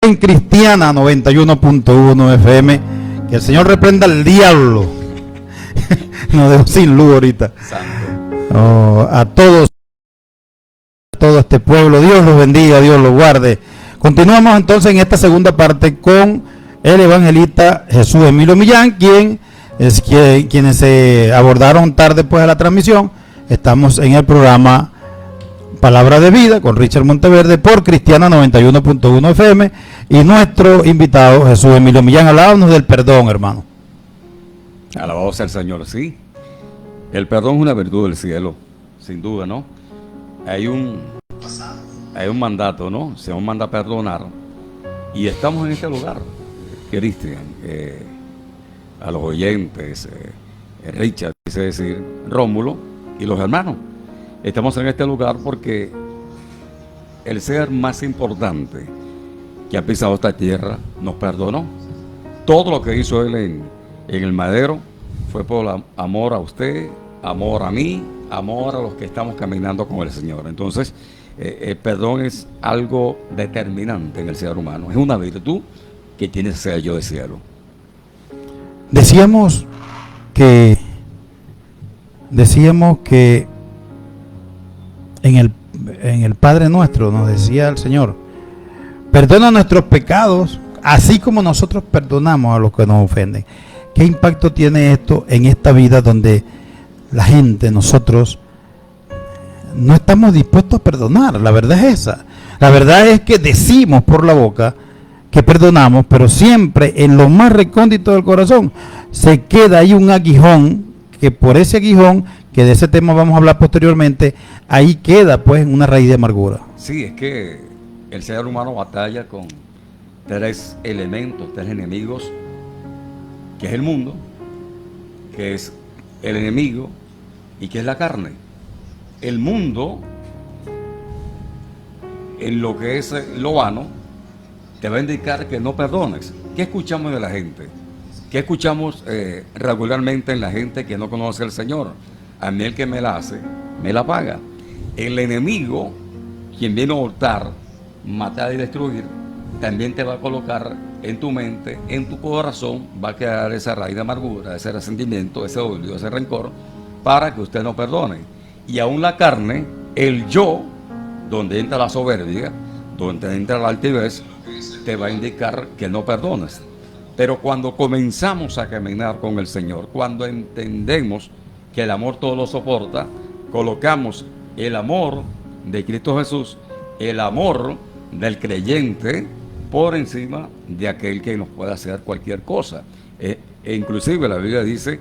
En Cristiana 91.1 FM. Que el Señor reprenda al diablo. Nos dejó sin luz ahorita. A todos, todo este pueblo, Dios los bendiga, Dios los guarde. Continuamos entonces en esta segunda parte con el evangelista Jesús Emilio Millán, quienes se abordaron tarde después de la transmisión. Estamos en el programa Palabra de Vida con Richard Monteverde por Cristiana 91.1 FM y nuestro invitado Jesús Emilio Millán. Hablábamos del perdón, hermano. Alabado sea el Señor, sí. El perdón es una virtud del cielo, sin duda, ¿no? Hay un mandato, ¿no? Se nos manda a perdonar. Y estamos en este lugar, Cristian, a los oyentes, Richard, quise decir, Rómulo y los hermanos. Estamos en este lugar porque el ser más importante que ha pisado esta tierra nos perdonó. Todo lo que hizo Él en el madero fue por amor a usted, amor a mí, amor a los que estamos caminando con el Señor. Entonces, el perdón es algo determinante en el ser humano. Es una virtud que tiene sello de cielo. Decíamos que en el Padre Nuestro nos decía el Señor: perdona nuestros pecados, así como nosotros perdonamos a los que nos ofenden. ¿Qué impacto tiene esto en esta vida donde la gente, nosotros, no estamos dispuestos a perdonar? La verdad es esa. La verdad es que decimos por la boca que perdonamos, pero siempre en lo más recóndito del corazón se queda ahí un aguijón, que por ese aguijón, que de ese tema vamos a hablar posteriormente, ahí queda pues una raíz de amargura. Sí, es que el ser humano batalla con tres elementos, tres enemigos, que es el mundo, que es el enemigo y que es la carne. El mundo, en lo que es lo vano, te va a indicar que no perdones. ¿Qué escuchamos de la gente? ¿Qué escuchamos regularmente en la gente que no conoce al Señor? A mí el que me la hace, me la paga. El enemigo, quien viene a hurtar, matar y destruir, también te va a colocar en tu mente, en tu corazón, va a quedar esa raíz de amargura, ese resentimiento, ese odio, ese rencor, para que usted no perdone. Y aún la carne, el yo, donde entra la soberbia, donde entra la altivez, te va a indicar que no perdones. Pero cuando comenzamos a caminar con el Señor, cuando entendemos que el amor todo lo soporta, colocamos el amor de Cristo Jesús, el amor del creyente, por encima de aquel que nos puede hacer cualquier cosa. Inclusive la Biblia dice,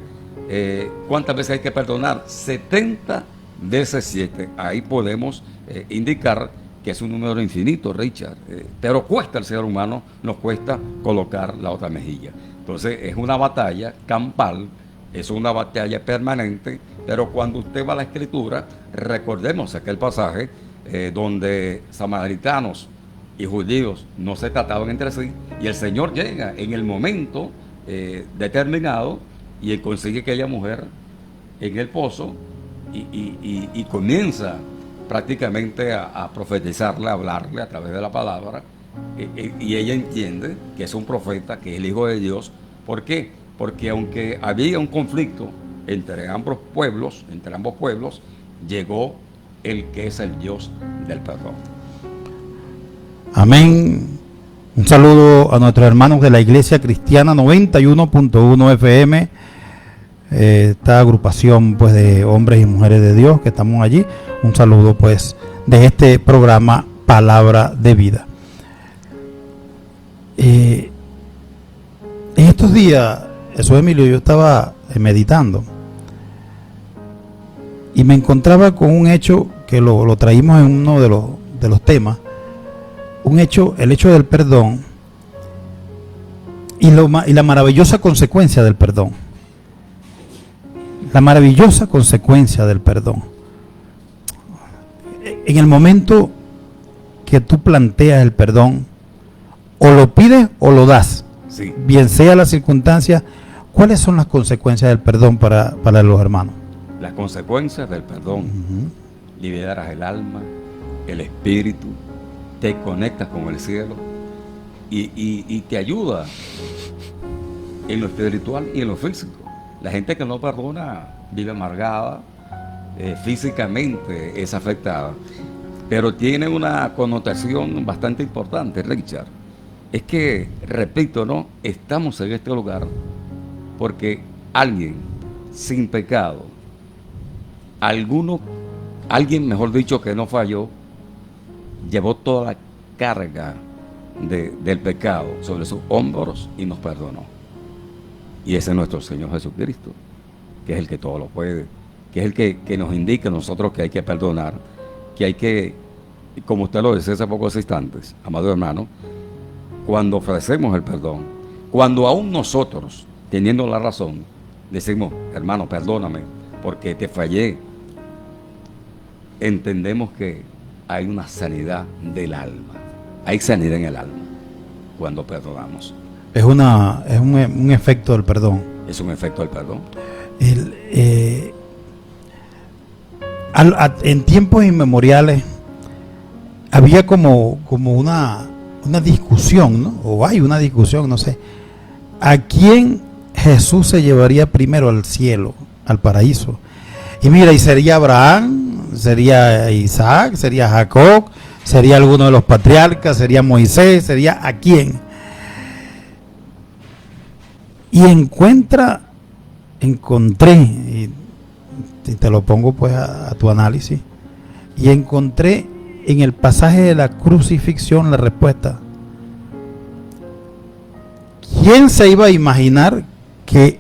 ¿cuántas veces hay que perdonar? 70 veces 7. Ahí podemos indicar que es un número infinito, Richard. Pero cuesta al ser humano, nos cuesta colocar la otra mejilla. Entonces es una batalla campal, es una batalla permanente, pero cuando usted va a la Escritura, recordemos aquel pasaje donde samaritanos y judíos no se trataban entre sí, y el Señor llega en el momento determinado y consigue aquella mujer en el pozo y comienza prácticamente a profetizarle, a hablarle a través de la palabra, y ella entiende que es un profeta, que es el Hijo de Dios. ¿Por qué? Porque aunque había un conflicto entre ambos pueblos, llegó el que es el Dios del perdón. Amén. Un saludo a nuestros hermanos de la Iglesia Cristiana 91.1 FM, esta agrupación pues de hombres y mujeres de Dios que estamos allí. Un saludo pues de este programa Palabra de Vida. En estos días, Jesús Emilio, yo estaba meditando y me encontraba con un hecho que lo traímos en uno de los temas. El hecho del perdón y la maravillosa consecuencia del perdón. La maravillosa consecuencia del perdón. En el momento que tú planteas el perdón, o lo pides o lo das. Sí. Bien sea la circunstancia, ¿cuáles son las consecuencias del perdón para los hermanos? Las consecuencias del perdón. Liberarás el alma, el espíritu, te conectas con el cielo, y te ayuda en lo espiritual y en lo físico. La gente que no perdona vive amargada, físicamente es afectada, pero tiene una connotación bastante importante, Richard. Es que, repito, ¿no? Estamos en este lugar porque alguien sin pecado, alguien, mejor dicho, que no falló, llevó toda la carga del pecado sobre sus hombros y nos perdonó. Y ese es nuestro Señor Jesucristo, que es el que todo lo puede, que es el que nos indica a nosotros que hay que perdonar, que hay que, como usted lo decía hace pocos instantes, amado hermano, cuando ofrecemos el perdón, cuando aún nosotros, teniendo la razón, decimos, hermano, perdóname, porque te fallé, entendemos que hay una sanidad del alma. Hay sanidad en el alma cuando perdonamos. Es un efecto del perdón. Es un efecto del perdón. En tiempos inmemoriales había como una discusión, ¿no? O hay una discusión, no sé. ¿A quién Jesús se llevaría primero al cielo, al paraíso? Y mira, y sería Abraham, sería Isaac, sería Jacob, sería alguno de los patriarcas, sería Moisés, sería ¿a quién? Y encontré, y te lo pongo pues a tu análisis, y encontré en el pasaje de la crucifixión la respuesta. ¿Quién se iba a imaginar que,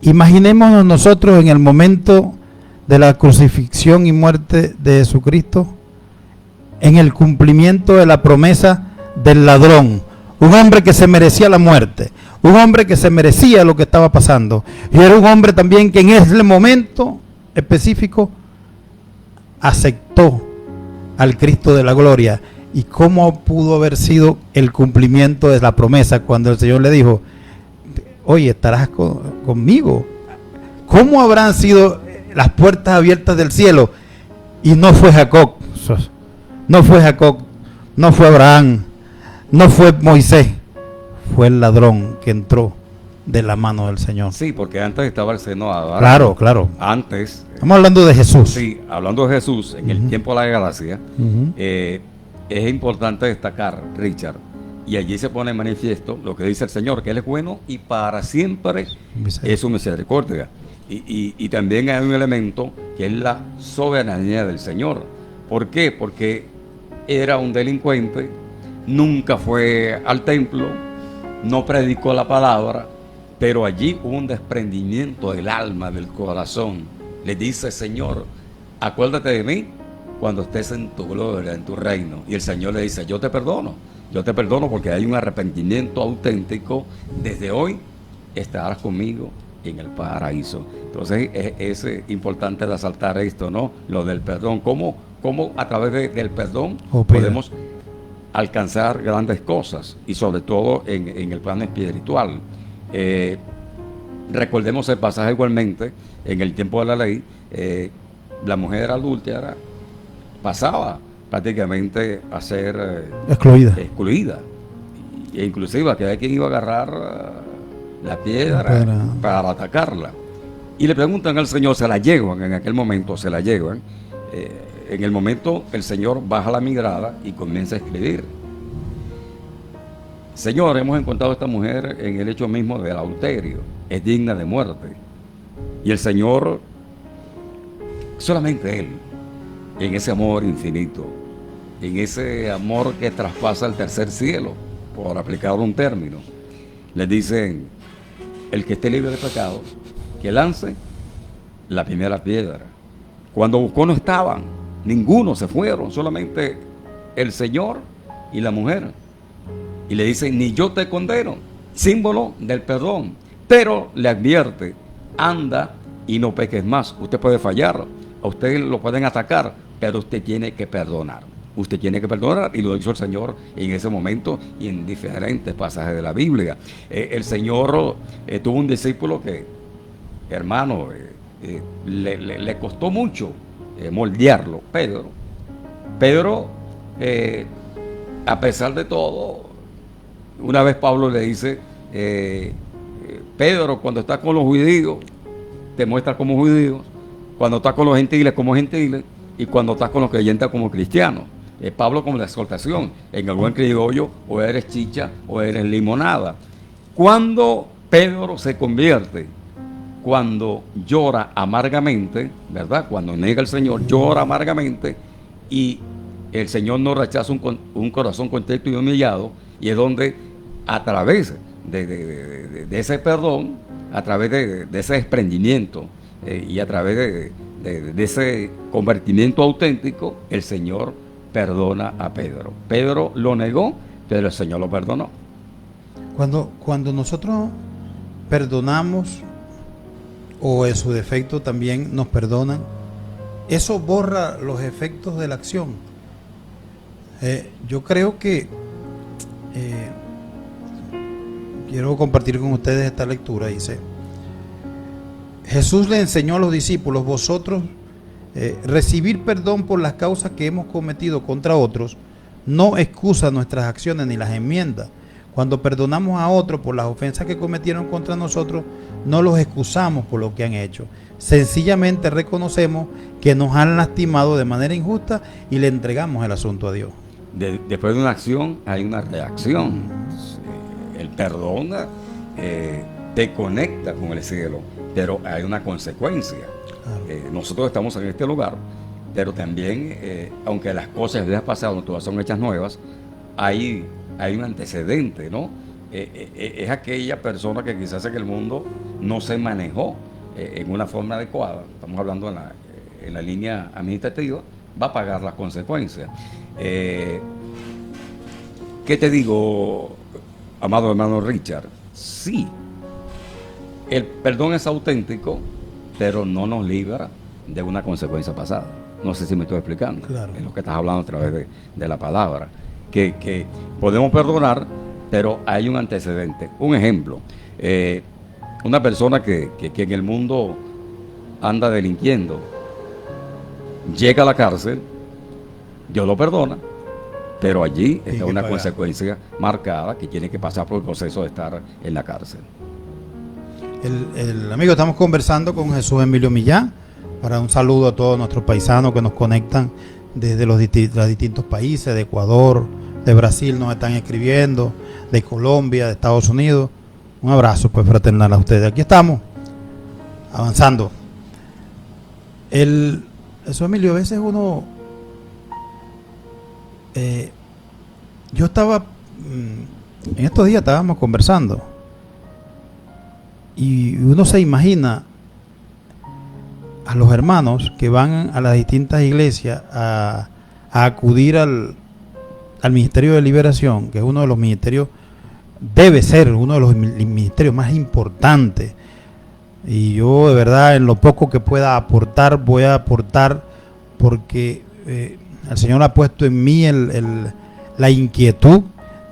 imaginémonos nosotros en el momento de la crucifixión y muerte de Jesucristo, en el cumplimiento de la promesa del ladrón, un hombre que se merecía la muerte, un hombre que se merecía lo que estaba pasando, y era un hombre también que en ese momento específico aceptó al Cristo de la gloria? ¿Y cómo pudo haber sido el cumplimiento de la promesa cuando el Señor le dijo, oye, estarás conmigo? ¿Cómo habrán sido las puertas abiertas del cielo? Y no fue Jacob, no fue Jacob, no fue Abraham, no fue Moisés, fue el ladrón que entró de la mano del Señor. Sí, porque antes estaba el seno de Abraham. Claro, claro. Antes. Estamos hablando de Jesús. Sí, hablando de Jesús, en el tiempo de la gracia, es importante destacar, Richard, y allí se pone en manifiesto lo que dice el Señor, que Él es bueno y para siempre es su misericordia. Y también hay un elemento que es la soberanía del Señor. ¿Por qué? Porque era un delincuente, nunca fue al templo, no predicó la palabra, pero allí hubo un desprendimiento del alma, del corazón. Le dice, Señor, acuérdate de mí cuando estés en tu gloria, en tu reino. Y el Señor le dice, yo te perdono porque hay un arrepentimiento auténtico. Desde hoy estarás conmigo en el paraíso. Entonces es importante resaltar esto, ¿no? Lo del perdón, cómo a través del perdón podemos alcanzar grandes cosas, y sobre todo en el plano espiritual. Recordemos el pasaje igualmente, en el tiempo de la ley, la mujer adúltera pasaba prácticamente a ser excluida. E inclusive que hay quien iba a agarrar la piedra para atacarla. Y le preguntan al Señor, se la llevan, en aquel momento se la llevan. En el momento el Señor baja la mirada y comienza a escribir. Señor, hemos encontrado a esta mujer en el hecho mismo del adulterio, es digna de muerte. Y el Señor, solamente Él, en ese amor infinito, en ese amor que traspasa el tercer cielo, por aplicar un término, le dicen, el que esté libre de pecado, que lance la primera piedra. Cuando buscó no estaban, ninguno, se fueron, solamente el Señor y la mujer. Y le dicen, ni yo te condeno, símbolo del perdón, pero le advierte, anda y no peques más. Usted puede fallar, a usted lo pueden atacar, pero usted tiene que perdonar. Usted tiene que perdonar, y lo hizo el Señor en ese momento y en diferentes pasajes de la Biblia. El Señor tuvo un discípulo que, hermano, le costó mucho moldearlo, Pedro. Pedro, a pesar de todo, una vez Pablo le dice, Pedro, cuando estás con los judíos, te muestras como judíos, cuando estás con los gentiles como gentiles, y cuando estás con los creyentes como cristianos. Pablo como la exhortación, en el buen criollo, o eres chicha o eres limonada. Cuando Pedro se convierte, cuando llora amargamente, ¿verdad? Cuando niega al Señor, llora amargamente, y el Señor no rechaza un corazón contrito y humillado, y es donde a través de ese perdón, a través de ese desprendimiento y a través de ese convertimiento auténtico, el Señor perdona a Pedro. Pedro lo negó, pero el Señor lo perdonó. Cuando nosotros perdonamos, o en su defecto también nos perdonan, eso borra los efectos de la acción. Yo creo que quiero compartir con ustedes esta lectura. Dice: Jesús le enseñó a los discípulos: vosotros recibir perdón por las causas que hemos cometido contra otros no excusa nuestras acciones ni las enmienda. Cuando perdonamos a otros por las ofensas que cometieron contra nosotros, no los excusamos por lo que han hecho. Sencillamente reconocemos que nos han lastimado de manera injusta y le entregamos el asunto a Dios. Después de una acción hay una reacción. El perdón te conecta con el cielo, pero hay una consecuencia. Claro. Nosotros estamos en este lugar, pero también, aunque las cosas del pasado todas son hechas nuevas, hay un antecedente, ¿no? Es aquella persona que quizás en el mundo no se manejó en una forma adecuada. Estamos hablando en la línea administrativa, va a pagar las consecuencias. ¿Qué te digo, amado hermano Richard? Sí, el perdón es auténtico, pero no nos libra de una consecuencia pasada. No sé si me estoy explicando. Claro. Es lo que estás hablando a través de la palabra. Que podemos perdonar, pero hay un antecedente. Un ejemplo, una persona que en el mundo anda delinquiendo, llega a la cárcel, Dios lo perdona, pero allí está una consecuencia marcada que tiene que pasar por el proceso de estar en la cárcel. El amigo, estamos conversando con Jesús Emilio Millán, para un saludo a todos nuestros paisanos que nos conectan desde los distintos países, de Ecuador, de Brasil nos están escribiendo, de Colombia, de Estados Unidos. Un abrazo pues fraternal a ustedes. Aquí estamos, avanzando. Eso, Emilio, a veces uno... yo estaba... en estos días estábamos conversando, y uno se imagina a los hermanos que van a las distintas iglesias a acudir al Ministerio de Liberación, que es uno de los ministerios, debe ser uno de los ministerios más importantes. Y yo, de verdad, en lo poco que pueda aportar, voy a aportar, porque el Señor ha puesto en mí la inquietud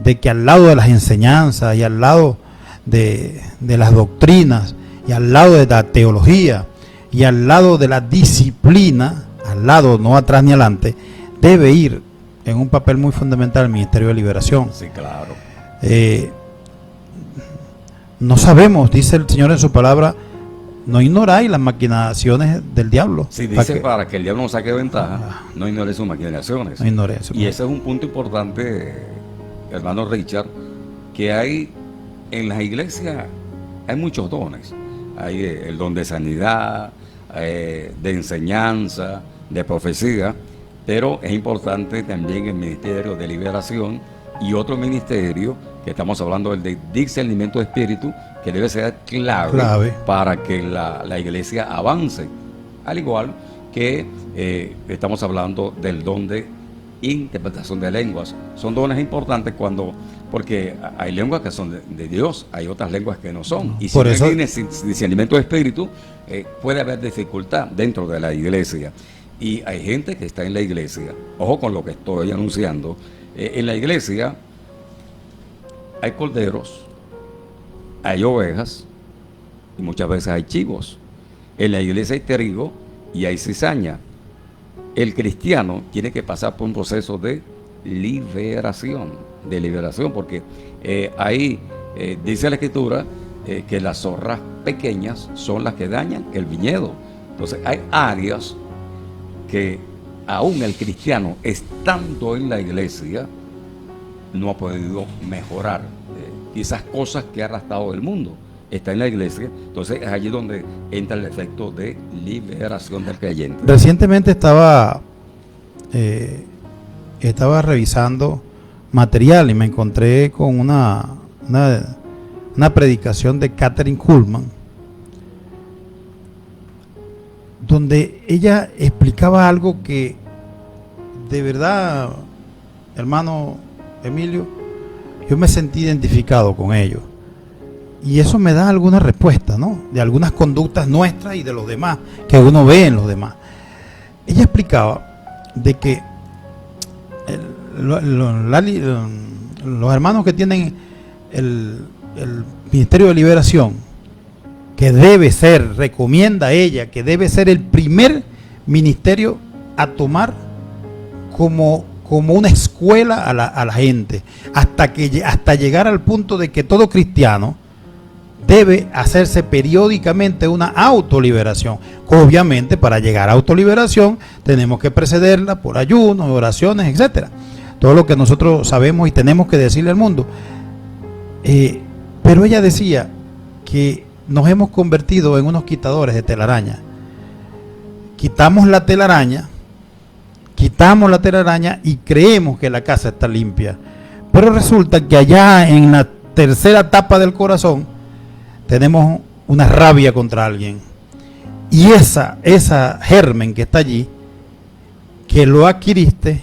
de que al lado de las enseñanzas y al lado de las doctrinas y al lado de la teología y al lado de la disciplina, al lado, no atrás ni adelante, debe ir en un papel muy fundamental el Ministerio de Liberación. Sí, claro. No sabemos, dice el Señor en su palabra, no ignoráis las maquinaciones del diablo. Sí, dice para que el diablo no saque ventaja, no ignore sus maquinaciones. No ignore eso. Y ese es un punto importante, hermano Richard, que hay en las iglesias, hay muchos dones. Hay el don de sanidad, de enseñanza, de profecía, pero es importante también el ministerio de liberación y otro ministerio que estamos hablando, el de discernimiento de espíritu, que debe ser clave. Para que la iglesia avance, al igual que estamos hablando del don de interpretación de lenguas. Son dones importantes porque hay lenguas que son de Dios, hay otras lenguas que no son, y si no hay discernimiento de espíritu, puede haber dificultad dentro de la iglesia. Y hay gente que está en la iglesia, ojo con lo que estoy anunciando, en la iglesia hay corderos, hay ovejas y muchas veces hay chivos. En la iglesia hay trigo y hay cizaña. El cristiano tiene que pasar por un proceso de liberación, porque Ahí dice la Escritura que las zorras pequeñas son las que dañan el viñedo. Entonces hay áreas que aún el cristiano, estando en la iglesia, no ha podido mejorar. Quizás cosas que ha arrastrado del mundo. Está en la iglesia, entonces es allí donde entra el efecto de liberación del creyente. Recientemente estaba revisando material y me encontré con una predicación de Kathryn Kuhlman, donde ella explicaba algo que de verdad, hermano Emilio, yo me sentí identificado con ello. Y eso me da alguna respuesta, ¿no? De algunas conductas nuestras y de los demás, que uno ve en los demás. Ella explicaba de que los hermanos que tienen el Ministerio de Liberación, que debe ser, recomienda ella, que debe ser el primer ministerio a tomar como una escuela a la gente, hasta llegar al punto de que todo cristiano debe hacerse periódicamente una autoliberación. Obviamente, para llegar a autoliberación tenemos que precederla por ayunos, oraciones, etcétera. Todo lo que nosotros sabemos y tenemos que decirle al mundo. Pero ella decía que nos hemos convertido en unos quitadores de telaraña. Quitamos la telaraña y creemos que la casa está limpia. Pero resulta que allá en la tercera tapa del corazón tenemos una rabia contra alguien. Y esa germen que está allí, que lo adquiriste,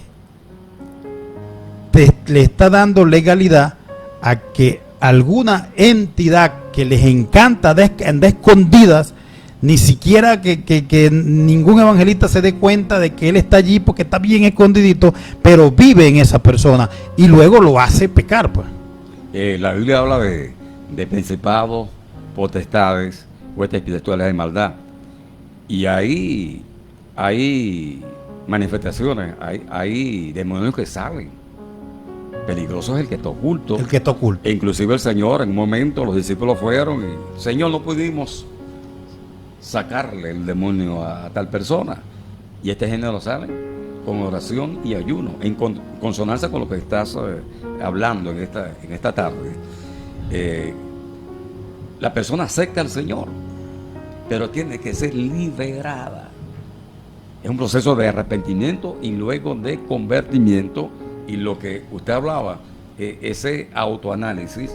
le está dando legalidad a que alguna entidad que les encanta ande escondidas, ni siquiera que ningún evangelista se dé cuenta de que él está allí porque está bien escondidito, pero vive en esa persona y luego lo hace pecar, pues. La Biblia habla de principados, potestades, huestes espirituales de maldad, y hay manifestaciones, hay demonios que salen. Peligroso es el que está oculto. El que está oculto. E inclusive el Señor, en un momento, los discípulos fueron y, Señor, no pudimos sacarle el demonio a tal persona. Y este género sale con oración y ayuno, en consonancia con lo que estás hablando en esta tarde. La persona acepta al Señor, pero tiene que ser liberada. Es un proceso de arrepentimiento y luego de convertimiento. Y lo que usted hablaba, ese autoanálisis,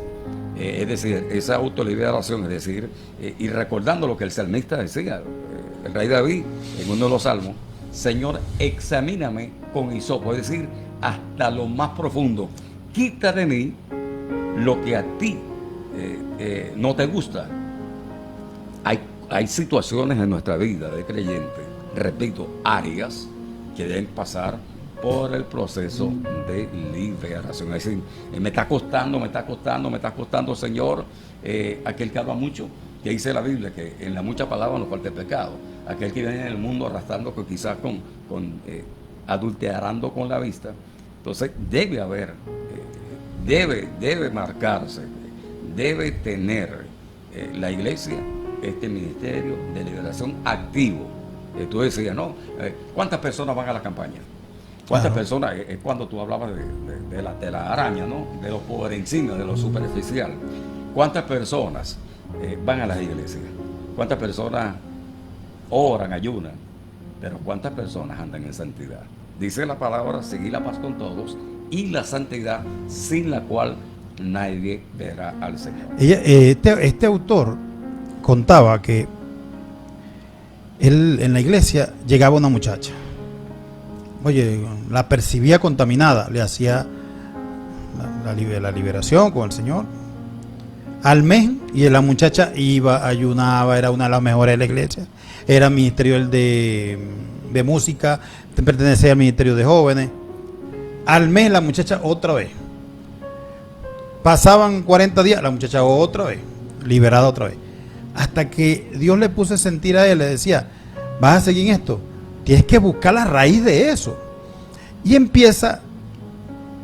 es decir, esa autoliberación, es decir, y recordando lo que el salmista decía, el rey David, en uno de los salmos: Señor, examíname con hisopo, es decir, hasta lo más profundo. Quita de mí lo que a ti no te gusta. Hay situaciones en nuestra vida de creyente, repito, áreas que deben pasar por el proceso de liberación. Es decir, me está costando, Señor. Aquel que habla mucho, que dice la Biblia que en la mucha palabra no falta el pecado. Aquel que viene en el mundo arrastrando, quizás adulterando con la vista. Entonces debe haber, debe marcarse, debe tener la iglesia este ministerio de liberación activo. Tú decías, ¿no? ¿Cuántas personas van a la campaña? ¿Cuántas personas? Es cuando tú hablabas de la araña, ¿no? De lo por encima, de lo superficial. ¿Cuántas personas van a las iglesias? ¿Cuántas personas oran, ayunan? Pero ¿cuántas personas andan en santidad? Dice la palabra: seguir la paz con todos y la santidad, sin la cual nadie verá al Señor. Este autor contaba que él, en la iglesia llegaba una muchacha. Oye, la percibía contaminada, le hacía la liberación con el Señor. Al mes, y la muchacha iba, ayunaba, era una de las mejores de la iglesia. Era ministerio de música, pertenecía al ministerio de jóvenes. Al mes la muchacha otra vez. Pasaban 40 días, la muchacha otra vez, liberada otra vez. Hasta que Dios le puso a sentir a él, le decía: vas a seguir en esto, tienes que buscar la raíz de eso. Y empieza,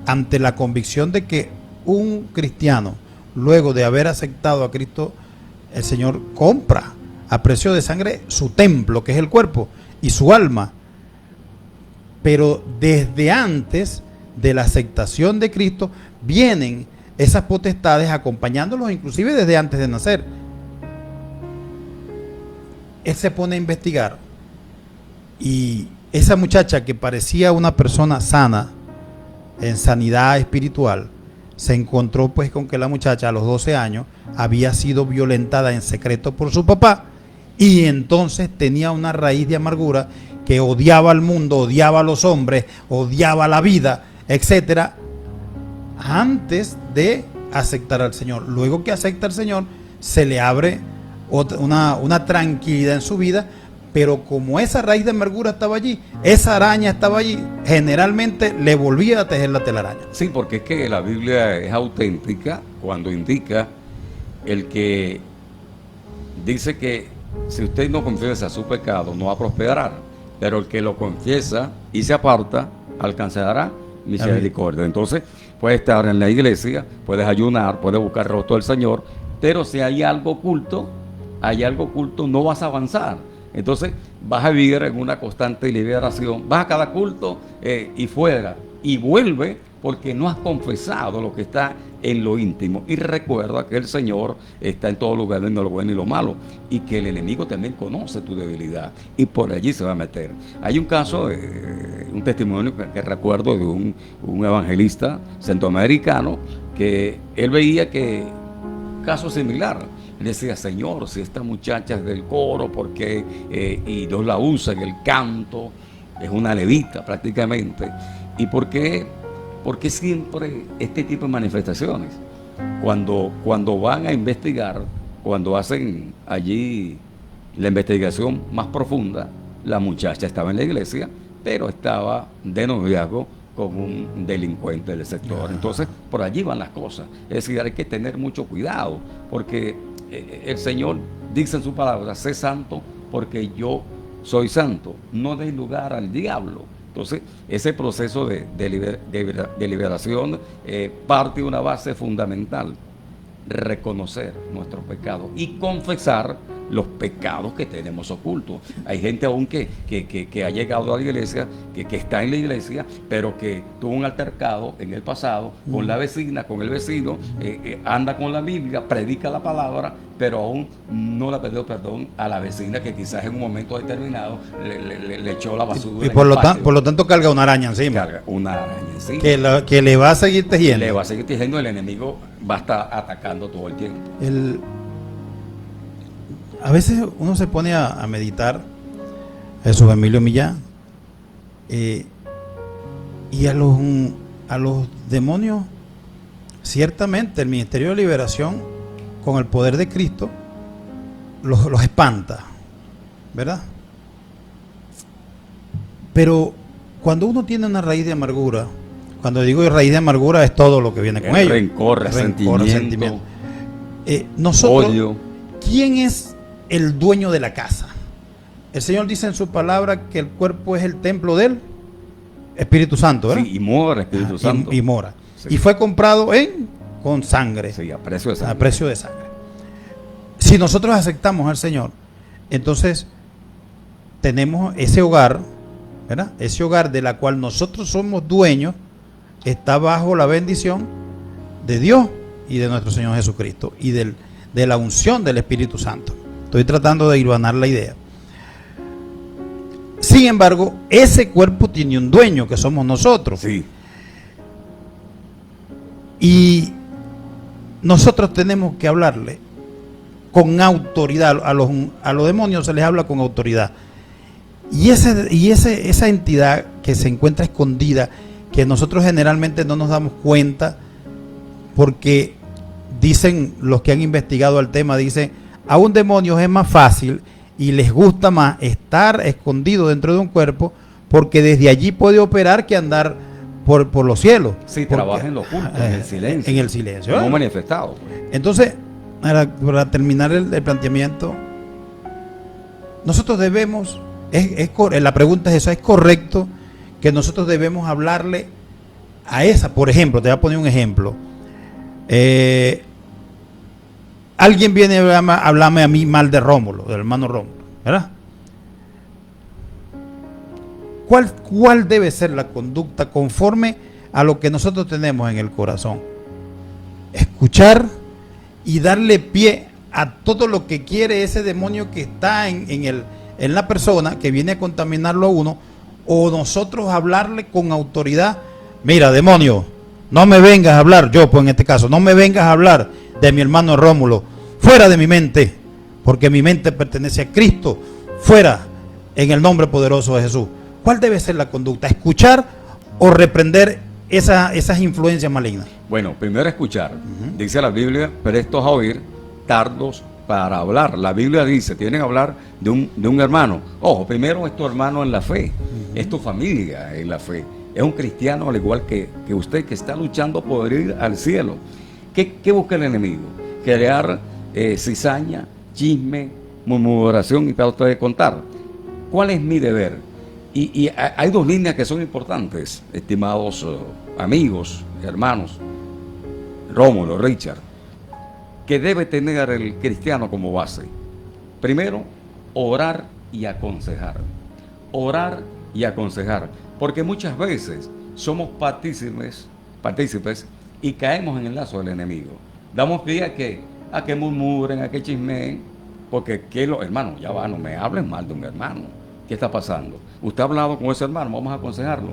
ante la convicción de que un cristiano, luego de haber aceptado a Cristo, el Señor compra a precio de sangre su templo, que es el cuerpo, y su alma. Pero desde antes de la aceptación de Cristo vienen esas potestades acompañándolos, inclusive desde antes de nacer. Él se pone a investigar y esa muchacha que parecía una persona sana, en sanidad espiritual, se encontró pues con que la muchacha a los 12 años había sido violentada en secreto por su papá, y entonces tenía una raíz de amargura que odiaba al mundo, odiaba a los hombres, odiaba la vida, etcétera, antes de aceptar al Señor. Luego que acepta al Señor, se le abre una tranquilidad en su vida, pero como esa raíz de amargura estaba allí, esa araña estaba allí, generalmente le volvía a tejer la telaraña. Sí, porque es que la Biblia es auténtica cuando indica el que dice que si usted no confiesa su pecado, no va a prosperar, pero el que lo confiesa y se aparta, alcanzará misericordia. Entonces, puedes estar en la iglesia, puedes ayunar, puedes buscar el rostro del Señor, pero si hay algo oculto, no vas a avanzar. Entonces, vas a vivir en una constante liberación, vas a cada culto y fuera, y vuelve porque no has confesado lo que está en lo íntimo. Y recuerda que el Señor está en todo lugar, en lo bueno y lo malo, y que el enemigo también conoce tu debilidad y por allí se va a meter. Hay un caso, un testimonio que recuerdo de un evangelista centroamericano, que él veía que caso similar. Él decía: Señor, si esta muchacha es del coro, ¿por qué? Y Dios la usa en el canto, es una levita prácticamente. ¿Y por qué siempre este tipo de manifestaciones? Cuando van a investigar, cuando hacen allí la investigación más profunda, la muchacha estaba en la iglesia, pero estaba de noviazgo con un delincuente del sector. Entonces, por allí van las cosas. Es decir, hay que tener mucho cuidado, porque el Señor dice en su palabra: sé santo porque yo soy santo. No des lugar al diablo. Entonces, ese proceso de liberación parte de una base fundamental: reconocer nuestros pecados y confesar los pecados que tenemos ocultos. Hay gente aún que ha llegado a la iglesia, que está en la iglesia, pero que tuvo un altercado en el pasado con la vecina, con el vecino, anda con la Biblia, predica la palabra, pero aún no le ha pedido perdón a la vecina que quizás en un momento determinado le echó la basura. Y por lo tanto carga una araña encima. Carga una araña encima. Que le va a seguir tejiendo. Le va a seguir tejiendo, el enemigo va a estar atacando todo el tiempo. A veces uno se pone a meditar, Jesús Emilio Millán, y a los demonios, ciertamente el ministerio de liberación con el poder de Cristo los espanta, ¿verdad? Pero cuando uno tiene una raíz de amargura, cuando digo raíz de amargura es todo lo que viene con ello. Rencor, resentimiento, nosotros, odio. ¿Quién es el dueño de la casa? El Señor dice en su palabra que el cuerpo es el templo del Espíritu Santo, ¿verdad? Sí, y mora Espíritu Santo. Y mora. Sí. Y fue comprado con sangre. Sí, a precio de sangre. A precio de sangre. Si nosotros aceptamos al Señor, entonces tenemos ese hogar, ¿verdad? Ese hogar de la cual nosotros somos dueños, está bajo la bendición de Dios y de nuestro Señor Jesucristo y de la unción del Espíritu Santo. Estoy tratando de hilvanar la idea. Sin embargo, ese cuerpo tiene un dueño, que somos nosotros. Sí. Y nosotros tenemos que hablarle con autoridad. A los demonios se les habla con autoridad. Y esa entidad que se encuentra escondida, que nosotros generalmente no nos damos cuenta, porque dicen los que han investigado el tema, dicen: a un demonio es más fácil y les gusta más estar escondido dentro de un cuerpo, porque desde allí puede operar que andar por los cielos. Sí, trabaja en lo oculto, en el silencio. En el silencio. No manifestado. Entonces, para terminar el planteamiento, nosotros debemos, la pregunta es esa: ¿es correcto que nosotros debemos hablarle a esa? Por ejemplo, te voy a poner un ejemplo. Alguien viene a hablarme a mí mal de Rómulo, del hermano Rómulo, ¿verdad? ¿Cuál debe ser la conducta conforme a lo que nosotros tenemos en el corazón? Escuchar y darle pie a todo lo que quiere ese demonio que está en la persona, que viene a contaminarlo a uno, o nosotros hablarle con autoridad. Mira, demonio, no me vengas a hablar, yo pues en este caso, no me vengas a hablar de mi hermano Rómulo, fuera de mi mente, porque mi mente pertenece a Cristo, fuera, en el nombre poderoso de Jesús. ¿Cuál debe ser la conducta? ¿Escuchar o reprender esas influencias malignas? Bueno, primero escuchar. Dice la Biblia, prestos a oír, tardos para hablar. La Biblia dice, tienen que hablar de un hermano. Ojo, primero es tu hermano en la fe, es tu familia en la fe. Es un cristiano al igual que usted, que está luchando por ir al cielo. ¿Qué busca el enemigo? Crear cizaña, chisme, murmuración y para ustedes contar. ¿Cuál es mi deber? Y hay dos líneas que son importantes, estimados amigos, hermanos, Rómulo, Richard, que debe tener el cristiano como base. Primero, orar y aconsejar. Orar y aconsejar. Porque muchas veces somos partícipes y caemos en el lazo del enemigo. Damos pie a que murmuren, a que chismeen, porque hermano, ya va, no me hablen mal de un hermano. ¿Qué está pasando? Usted ha hablado con ese hermano, vamos a aconsejarlo.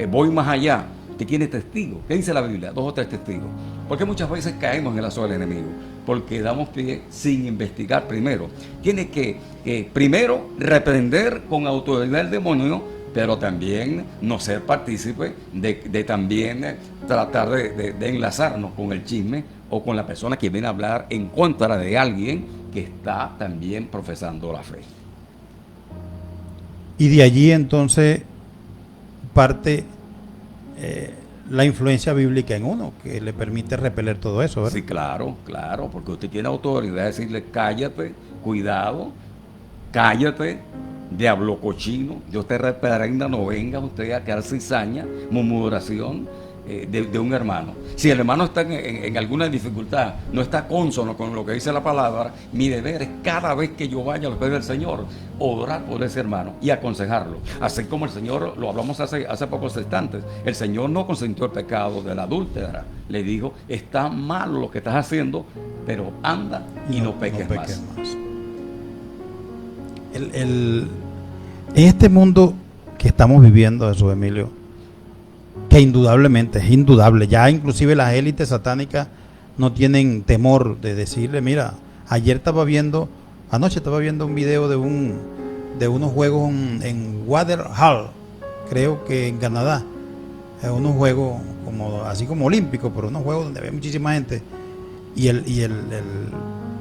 Voy más allá, que tiene testigos. ¿Qué dice la Biblia? 2 o 3 testigos. Porque muchas veces caemos en el lazo del enemigo, porque damos pie sin investigar primero. Tiene que primero reprender con autoridad el demonio, pero también no ser partícipe de también tratar de enlazarnos con el chisme o con la persona que viene a hablar en contra de alguien que está también profesando la fe. Y de allí entonces parte la influencia bíblica en uno, que le permite repeler todo eso, ¿verdad? Sí, claro, porque usted tiene autoridad de decirle, cállate, cuidado, cállate, diablo cochino, Dios te reprenda, no venga usted a quedar cizaña, murmuración de un hermano. Si el hermano está en alguna dificultad, no está cónsono con lo que dice la palabra, mi deber es cada vez que yo vaya a los pies del Señor, orar por ese hermano y aconsejarlo. Así como el Señor, lo hablamos hace pocos instantes, el Señor no consintió el pecado de la adúltera, le dijo, está malo lo que estás haciendo, pero anda y no peques más. En este mundo que estamos viviendo, Jesús Emilio, que indudablemente es indudable, ya inclusive las élites satánicas no tienen temor de decirle, mira, anoche estaba viendo un video de unos juegos en Waterhall, creo que en Canadá, unos juegos así como olímpicos, pero unos juegos donde había muchísima gente, y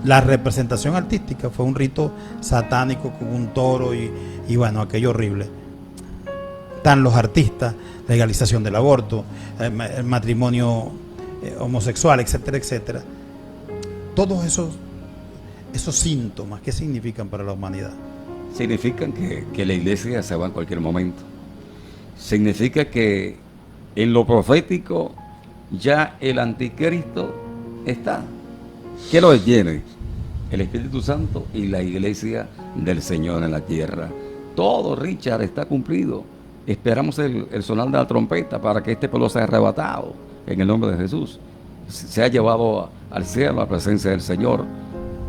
la representación artística fue un rito satánico con un toro y bueno, aquello horrible. Están los artistas, legalización del aborto, el matrimonio homosexual, etcétera, etcétera. Todos esos síntomas, ¿qué significan para la humanidad? Significan que la iglesia se va en cualquier momento. Significa que en lo profético ya el anticristo está. ¿Qué lo detiene? El Espíritu Santo y la iglesia del Señor en la tierra. Todo, Richard, está cumplido. Esperamos el sonar de la trompeta para que este pueblo sea arrebatado en el nombre de Jesús. Se ha llevado al cielo, a la presencia del Señor.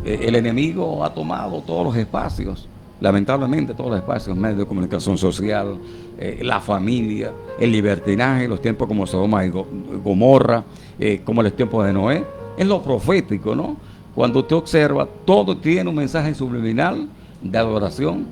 El enemigo ha tomado todos los espacios, lamentablemente todos los espacios, medios de comunicación social, la familia, el libertinaje, los tiempos como Sodoma y Gomorra, como los tiempos de Noé. Es lo profético, ¿no? Cuando usted observa, todo tiene un mensaje subliminal de adoración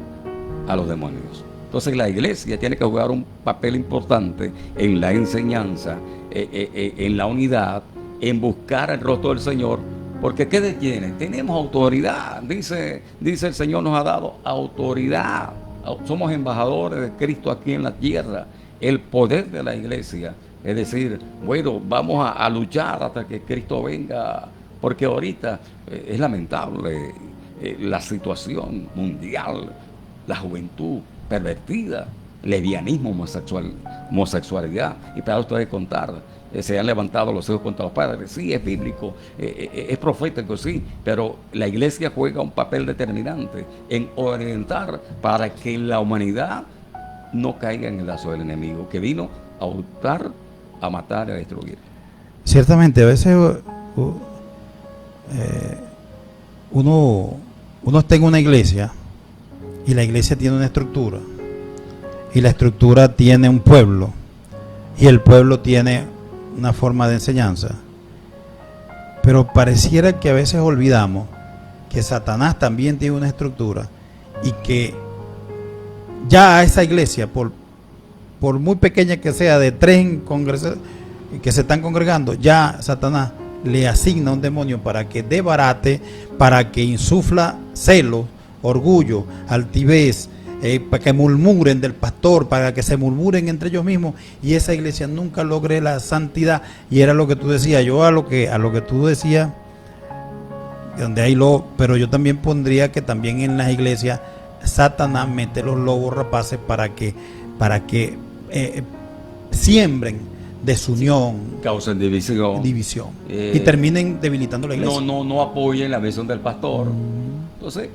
a los demonios. Entonces la iglesia tiene que jugar un papel importante en la enseñanza, en la unidad, en buscar el rostro del Señor, porque ¿qué detiene? Tenemos autoridad, dice el Señor, nos ha dado autoridad, somos embajadores de Cristo aquí en la tierra, el poder de la iglesia, es decir, bueno, vamos a luchar hasta que Cristo venga, porque ahorita es lamentable la situación mundial, la juventud pervertida, lesbianismo, homosexualidad. Y para ustedes contar, se han levantado los hijos contra los padres. Sí, es bíblico, es profético, sí, pero la iglesia juega un papel determinante en orientar para que la humanidad no caiga en el lazo del enemigo, que vino a hurtar, a matar y a destruir. Ciertamente, a veces uno está en una iglesia y la iglesia tiene una estructura y la estructura tiene un pueblo y el pueblo tiene una forma de enseñanza, pero pareciera que a veces olvidamos que Satanás también tiene una estructura y que ya a esa iglesia, por muy pequeña que sea, de 3 que se están congregando, ya Satanás le asigna un demonio para que desbarate, para que insufla celo, orgullo, altivez, para que murmuren del pastor, para que se murmuren entre ellos mismos, y esa iglesia nunca logre la santidad. Y era lo que tú decías, yo a lo que tú decías, donde hay pero yo también pondría que también en las iglesias Satanás mete los lobos rapaces para que siembren desunión, causen división, y terminen debilitando la iglesia. No apoyen la visión del pastor. Entonces,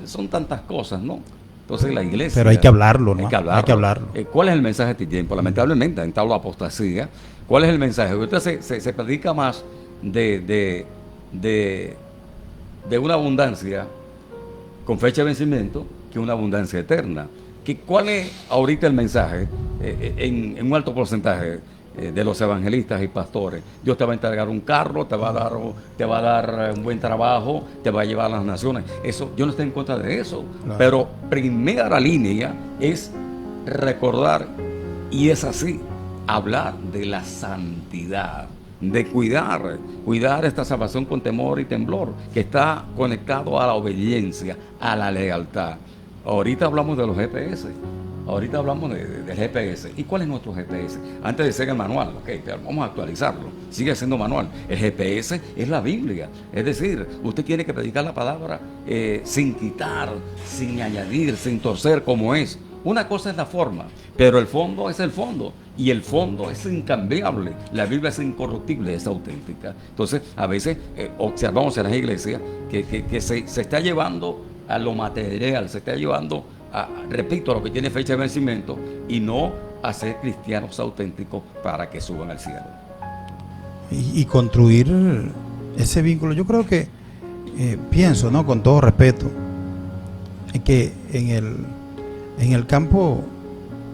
son tantas cosas, ¿no? Entonces la iglesia... Pero hay que hablarlo, ¿no? Hay que hablarlo. ¿Cuál es el mensaje de este tiempo? Lamentablemente, en tal apostasía, ¿cuál es el mensaje? Ahorita se predica más de una abundancia con fecha de vencimiento que una abundancia eterna. ¿Cuál es ahorita el mensaje en un alto porcentaje de los evangelistas y pastores? Dios te va a entregar un carro, te va a dar un buen trabajo, te va a llevar a las naciones. Eso, yo no estoy en contra de eso, claro. Pero primera línea es recordar, y es así, hablar de la santidad, de cuidar esta salvación con temor y temblor, que está conectado a la obediencia, a la lealtad. Ahorita hablamos de los GPS, ahorita hablamos del GPS. ¿Y cuál es nuestro GPS? Antes de ser el manual, pero vamos a actualizarlo, sigue siendo manual. El GPS es la Biblia, es decir, usted tiene que predicar la palabra sin quitar, sin añadir, sin torcer, como es. Una cosa es la forma, pero el fondo es el fondo, y el fondo es incambiable. La Biblia es incorruptible, es auténtica. Entonces, a veces observamos en las iglesias que se está llevando a lo material, se está llevando a lo que tiene fecha de vencimiento, y no a ser cristianos auténticos para que suban al cielo. Y construir ese vínculo. Yo creo que, pienso, ¿no?, con todo respeto, que en el campo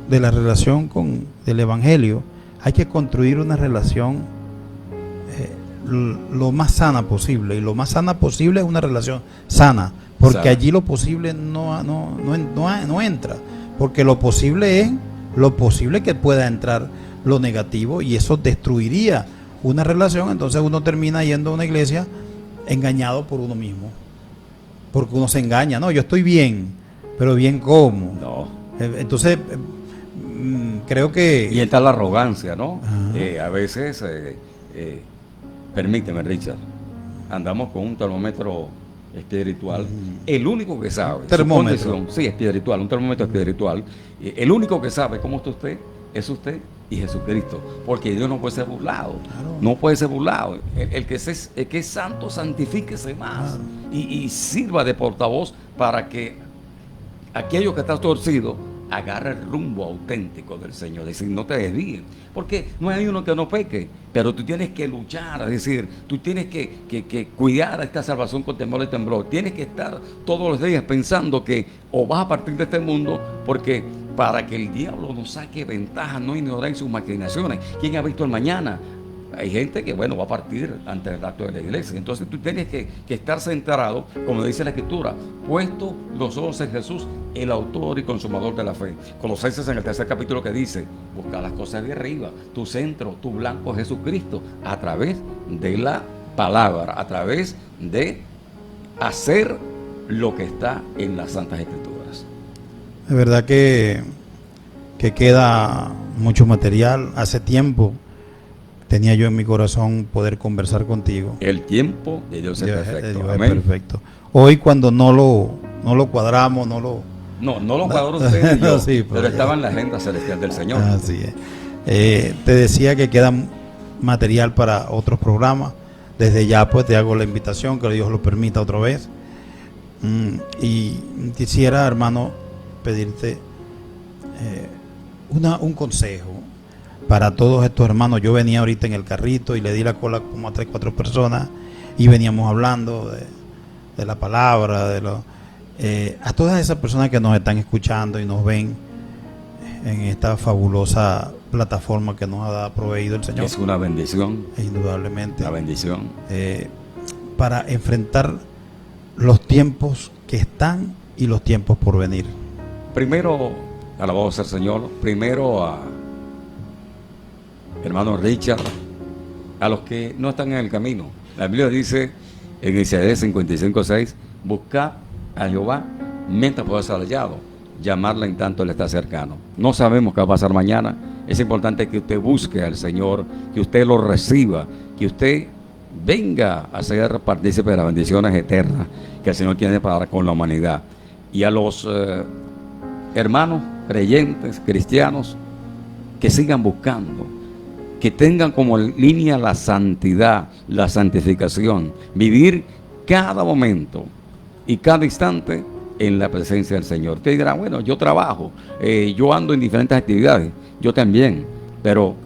de la relación del Evangelio hay que construir una relación lo más sana posible, y lo más sana posible es una relación sana, porque allí lo posible no entra, porque lo posible es lo posible que pueda entrar lo negativo, y eso destruiría una relación. Entonces uno termina yendo a una iglesia engañado por uno mismo, porque uno se engaña. No, yo estoy bien, pero bien ¿cómo? No. Entonces creo que... Y está la arrogancia, ¿no? A veces, permíteme, Richard, andamos con un termómetro espiritual. El único que sabe termómetro, sí, espiritual, un termómetro espiritual. El único que sabe cómo está usted es usted y Jesucristo, porque Dios no puede ser burlado. Claro. No puede ser burlado. El que es santo, santifíquese más. Claro. Y sirva de portavoz para que aquello que está torcido agarra el rumbo auténtico del Señor. Es decir, no te desvíes, porque no hay uno que no peque, pero tú tienes que luchar, es decir, tú tienes que cuidar a esta salvación con temor y temblor. Tienes que estar todos los días pensando que o vas a partir de este mundo, porque para que el diablo no saque ventaja, no ignoren sus maquinaciones. ¿Quién ha visto el mañana? Hay gente que, va a partir ante el acto de la iglesia. Entonces tú tienes que estar centrado, como dice la Escritura, puesto los ojos en Jesús, el autor y consumador de la fe. Colosenses, en el 3er capítulo, que dice: busca las cosas de arriba, tu centro, tu blanco es Jesucristo, a través de la palabra, a través de hacer lo que está en las Santas Escrituras. Es verdad que queda mucho material. Hace tiempo tenía yo en mi corazón poder conversar contigo. El tiempo de Dios es perfecto. Dios es perfecto. Hoy, cuando no lo cuadramos, no lo cuadró usted y yo, sí, pero estaba en la agenda celestial del Señor. Así es. Te decía que queda material para otros programas. Desde ya pues te hago la invitación, que Dios lo permita otra vez. Y quisiera, hermano, pedirte un consejo para todos estos hermanos. Yo venía ahorita en el carrito y le di la cola como a 3, 4 personas y veníamos hablando de la palabra, a todas esas personas que nos están escuchando y nos ven en esta fabulosa plataforma que nos ha proveído el Señor. Es una bendición. Indudablemente. Una bendición. Para enfrentar los tiempos que están y los tiempos por venir. Primero, alabado sea el Señor, primero a hermano Richard, a los que no están en el camino. La Biblia dice en Isaías 55:6, buscad a Jehová mientras pueda ser hallado, llamarla en tanto Él está cercano. No sabemos qué va a pasar mañana. Es importante que usted busque al Señor, que usted lo reciba, que usted venga a ser partícipe de las bendiciones eternas que el Señor tiene para con la humanidad. Y a los hermanos creyentes, cristianos, que sigan buscando, que tengan como línea la santidad, la santificación, vivir cada momento y cada instante en la presencia del Señor. Usted dirá, bueno, yo trabajo, yo ando en diferentes actividades, yo también, pero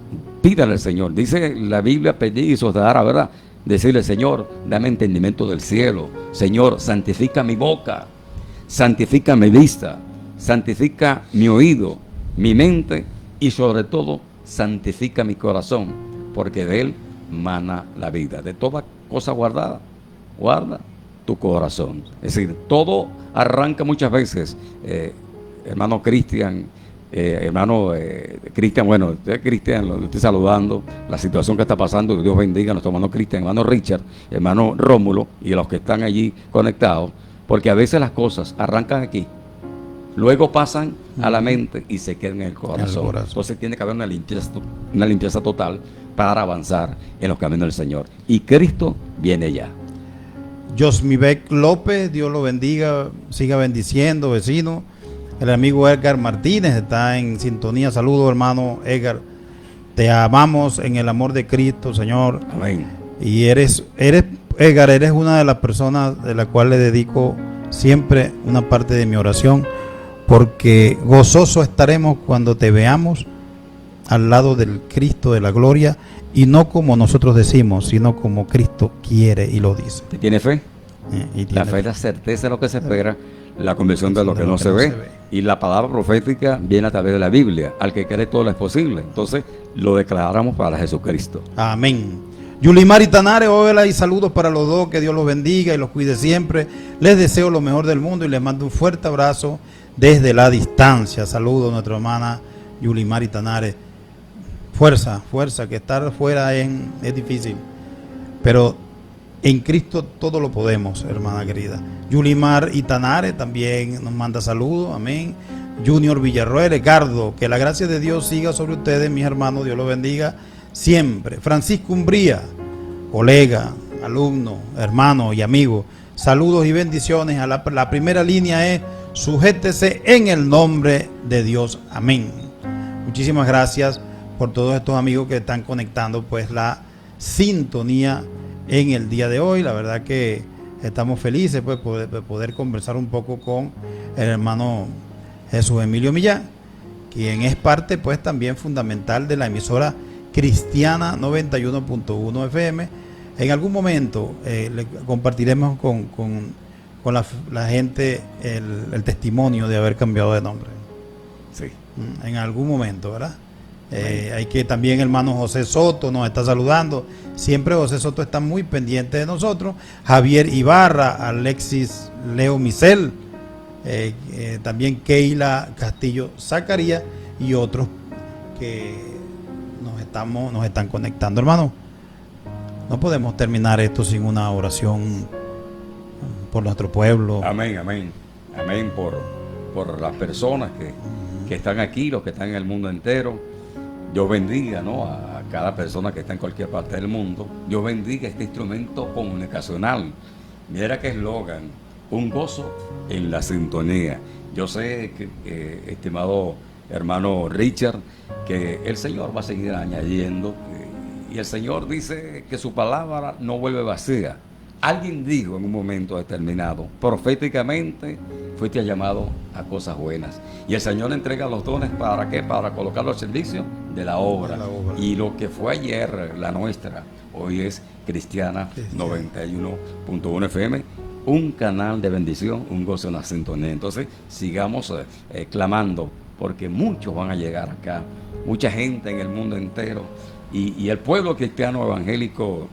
pídale al Señor. Dice la Biblia, pedid y se os dará, ¿verdad? Decirle, Señor, dame entendimiento del cielo. Señor, santifica mi boca, santifica mi vista, santifica mi oído, mi mente y sobre todo santifica mi corazón, porque de él mana la vida. De toda cosa guardada, guarda tu corazón. Es decir, todo arranca muchas veces, hermano Cristian, Cristian, bueno, usted Cristian, lo estoy saludando, la situación que está pasando, que Dios bendiga a nuestro hermano Cristian, hermano Richard, hermano Rómulo y a los que están allí conectados, porque a veces las cosas arrancan aquí, luego pasan a la mente y se quedan en el corazón. Entonces tiene que haber una limpieza total para avanzar en los caminos del Señor. Y Cristo viene ya. Josmibek López, Dios lo bendiga, siga bendiciendo, vecino. El amigo Edgar Martínez está en sintonía. Saludos, hermano Edgar. Te amamos en el amor de Cristo, Señor. Amén. Y Edgar, eres una de las personas de la cual le dedico siempre una parte de mi oración, porque gozoso estaremos cuando te veamos al lado del Cristo de la gloria, y no como nosotros decimos, sino como Cristo quiere y lo dice. ¿Te tiene fe? La fe es la certeza de lo que se espera, la convicción de lo que no se ve. Y la palabra profética viene a través de la Biblia. Al que cree todo es posible. Entonces lo declaramos para Jesucristo. Amén. Yulimar y Tanare, hola y saludos para los dos. Que Dios los bendiga y los cuide siempre. Les deseo lo mejor del mundo y les mando un fuerte abrazo desde la distancia. Saludos a nuestra hermana Yulimar y Tanare. Fuerza, que estar fuera es difícil, pero en Cristo todo lo podemos, hermana querida. Yulimar Itanare también nos manda saludos, amén. Junior Villarroel, Ricardo, que la gracia de Dios siga sobre ustedes, mis hermanos, Dios los bendiga siempre. Francisco Umbría, colega, alumno, hermano y amigo, saludos y bendiciones. La primera línea es: sujétese en el nombre de Dios, amén. Muchísimas gracias por todos estos amigos que están conectando pues la sintonía en el día de hoy. La verdad que estamos felices pues de poder conversar un poco con el hermano Jesús Emilio Millán, quien es parte pues también fundamental de la emisora cristiana 91.1 FM. En algún momento le compartiremos con la gente el testimonio de haber cambiado de nombre. Sí. En algún momento, ¿verdad? Hay que también hermano José Soto nos está saludando. Siempre José Soto está muy pendiente de nosotros. Javier Ibarra, Alexis Leo Misel, también Keila Castillo Zacarías y otros que nos están conectando. Hermano, no podemos terminar esto sin una oración por nuestro pueblo. Amén, amén. Amén por las personas que están aquí, los que están en el mundo entero. Dios bendiga, ¿no?, a cada persona que está en cualquier parte del mundo. Dios bendiga este instrumento comunicacional. Mira qué eslogan: un gozo en la sintonía. Yo sé que, estimado hermano Richard, que el Señor va a seguir añadiendo y el Señor dice que su palabra no vuelve vacía. Alguien dijo en un momento determinado, proféticamente fuiste llamado a cosas buenas. Y el Señor entrega los dones, ¿para qué? Para colocarlos al servicio de la obra. Y lo que fue ayer, la nuestra, hoy es Cristiana 91.1 FM, un canal de bendición, un gozo en la sintonía. Entonces, sigamos clamando, porque muchos van a llegar acá, mucha gente en el mundo entero. Y el pueblo cristiano evangélico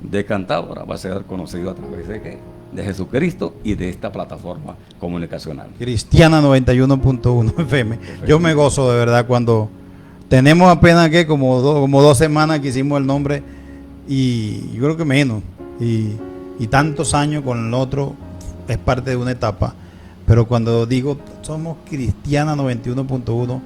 de Cantábara va a ser conocido a través de ¿qué? De Jesucristo y de esta plataforma comunicacional. Cristiana 91.1 FM. Yo me gozo de verdad cuando tenemos apenas que como 2 semanas que hicimos el nombre, y yo creo que menos, y tantos años con el otro, es parte de una etapa. Pero cuando digo somos Cristiana 91.1,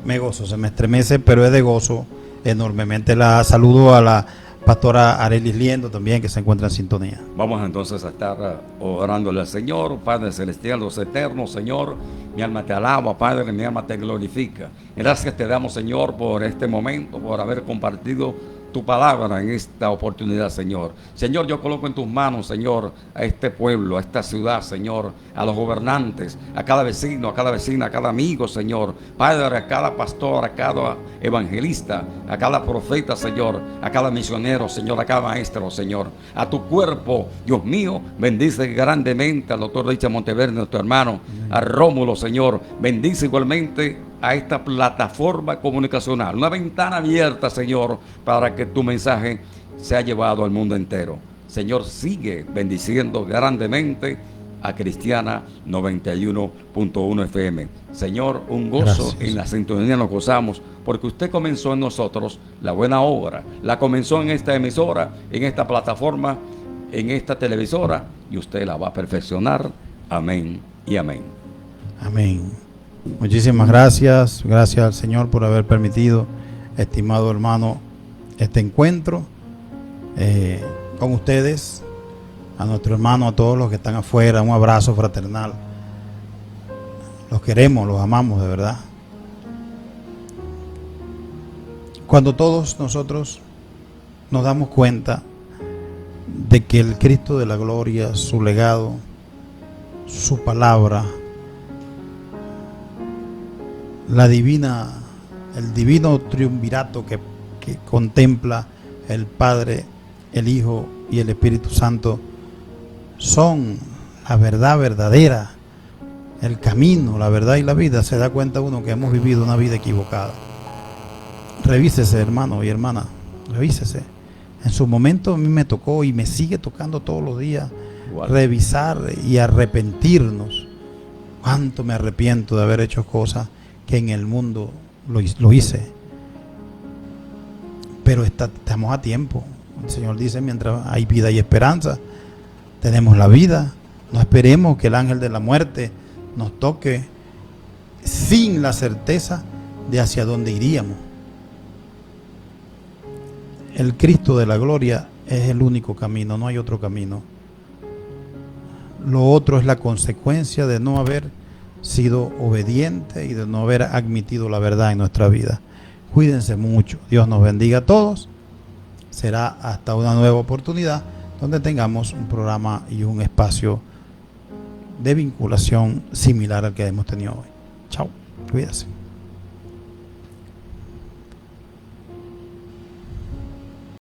me gozo, se me estremece, pero es de gozo enormemente. La saludo a la pastora Arelis Liendo también, que se encuentra en sintonía. Vamos entonces a estar orándole al Señor. Padre celestial, Dios eterno, Señor, mi alma te alaba, Padre, mi alma te glorifica. Gracias te damos, Señor, por este momento, por haber compartido tu palabra en esta oportunidad, Señor. Señor, yo coloco en tus manos, Señor, a este pueblo, a esta ciudad, Señor, a los gobernantes, a cada vecino, a cada vecina, a cada amigo, Señor. Padre, a cada pastor, a cada evangelista, a cada profeta, Señor, a cada misionero, Señor, a cada maestro, Señor. A tu cuerpo, Dios mío, bendice grandemente al doctor Richard Monteverde, nuestro hermano, a Rómulo, Señor. Bendice igualmente a esta plataforma comunicacional, una ventana abierta, Señor, para que tu mensaje sea llevado al mundo entero. Señor, sigue bendiciendo grandemente a Cristiana 91.1 FM. Señor, un gozo. Gracias. En la sintonía nos gozamos, porque usted comenzó en nosotros la buena obra, la comenzó en esta emisora, en esta plataforma, en esta televisora, y usted la va a perfeccionar. Amén y amén. Amén. Muchísimas gracias. Gracias al Señor por haber permitido, estimado hermano, este encuentro con ustedes, a nuestro hermano, a todos los que están afuera, un abrazo fraternal. Los queremos, los amamos de verdad. Cuando todos nosotros nos damos cuenta de que el Cristo de la gloria, su legado, su palabra, el divino triunvirato que contempla el Padre, el Hijo y el Espíritu Santo, son la verdad verdadera, el camino, la verdad y la vida, se da cuenta uno que hemos vivido una vida equivocada. Revísese, hermano y hermana, revísese. En su momento a mí me tocó y me sigue tocando todos los días revisar y arrepentirnos. Cuánto me arrepiento de haber hecho cosas que en el mundo lo hice. Pero estamos a tiempo. El Señor dice, mientras hay vida y esperanza, tenemos la vida. No esperemos que el ángel de la muerte nos toque sin la certeza de hacia dónde iríamos. El Cristo de la gloria es el único camino, no hay otro camino. Lo otro es la consecuencia de no haber sido obediente y de no haber admitido la verdad en nuestra vida. Cuídense mucho. Dios nos bendiga a todos. Será hasta una nueva oportunidad donde tengamos un programa y un espacio de vinculación similar al que hemos tenido hoy. Chao. Cuídense.